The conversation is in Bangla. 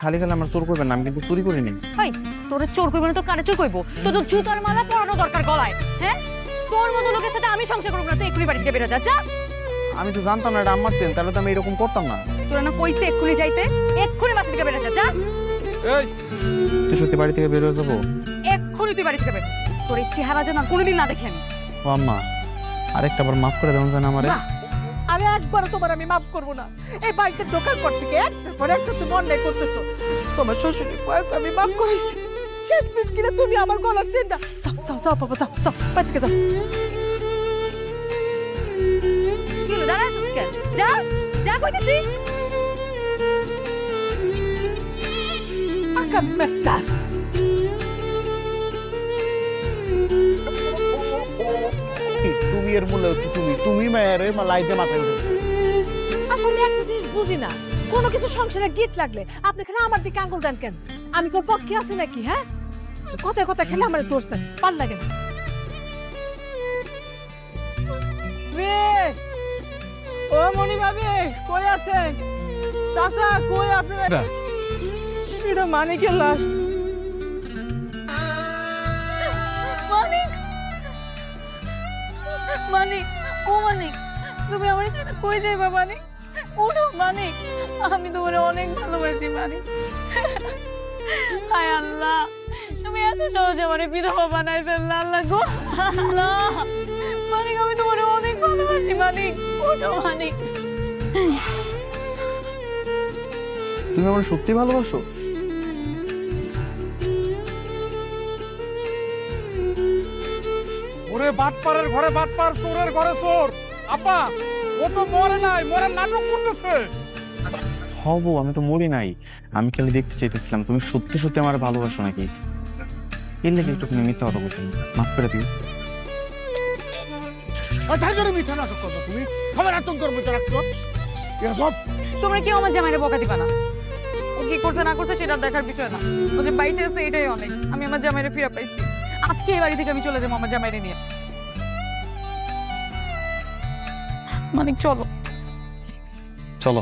খালি খালি আমার চোর করবেন না, আমি কিন্তু চুরি করিনি। ভাই তোরে চোর করবো না তো কানে চোর করবো? তোর তো জুতার মালা পরানো দরকার গলায়। হ্যাঁ, তোর মতো লোকের সাথে আমি সংসার করবো না। তুই এক্ষুনি বাড়ি থেকে বেরো যা। যা। আমি তো জানতাম না এটা আমার চেন, তাহলে তো আমি এরকম করতাম না। তোরা না কইছে এক্ষুনি যাইতে? এক্ষুনি বাসা থেকে বেরো যা। যা। এই তুই সত্যি বাড়ি থেকে বের হয়ে যাবো? এক্ষুনি তুই বাড়ি থেকে বের। তোর এই চেহারা যেন আর কোনোদিন না দেখি আমি। ও আম্মা, আরেকটা বার মাফ করে দেন জানা আমারে। আমি একবারও তোমার আমি মাফ করবো না। এই বাড়িতে ঢোকার পর থেকে একটার পর একটা তুমি অন্যায় করতেছো। তোমার শ্বশুরের কয়েক আমি মাফ করাইছি, শেষ পিস কিনা তুমি আমার গলার সেন্ডা। যাও যাও যাও বাবা, যাও যাও বাড়ি থেকে যাও। কি হলো, দাঁড়াইছিস কেন? যা যা কইতেছি। আকাম মেট্টা তুমি এর মূল্য তুমি মায়ের লাইতে মাথায় উঠে। আসলে একটা জিনিস বুঝি না, কোনো কিছু সংসারে গিট লাগলে আপনি এখানে আমার দিকে আঙ্গুল দেন কেন? আমি তোর পক্ষে আছি নাকি? হ্যাঁ, কথায় কথা খেলে আমার দোষ দেন, ভাল লাগে না। ও মনি ভাবি কই আছেন? চাচা কই আপনারা? এটা মানিকের লাশ। মানিক, মানিক, ও মানিক, তুমি আমার জন্য কই যাইবা মানিক? ওঠো মানিক, আমি তোমার অনেক ভালোবাসি মানিক। হায় আল্লাহ, তুমি এত সহজে আমার বিধবা বানাই ফেললা। আল্লাহ গো আল্লাহ, মানিক আমি তোমার অনেক ভালোবাসি মানিক। ওঠো মানিক। তুমি আমার সত্যি ভালোবাসো? ওরে বাটপারের ঘরে বাটপার, চোরের ঘরে চোর। আপা ও তো মরে নাই, মরার নাটক করতেছে। হবো, আমি তো মরি নাই। আমি খালি দেখতে চাইতেছিলাম তুমি সত্যি সত্যি আমার ভালোবাসো নাকি। এর লেগে একটু মিথ্যা কথা বলছি, মাফ করে দিও। মিথ্যা নাটক করবো তুমি? খবর আতঙ্কর মতো রাখছো। তোমরা কেউ আমার জামাইরে বকা দিবা না। ও কি করছে না করছে সেটা দেখার বিষয় না। ও যে বাইচে আছে এটাই অনেক। আমি আমার জামাইরে ফিরে পাইছি। আজকে এই বাড়ি থেকে আমি চলে যাবো আমার জামাইরে নিয়ে। মানিক চলো। চলো।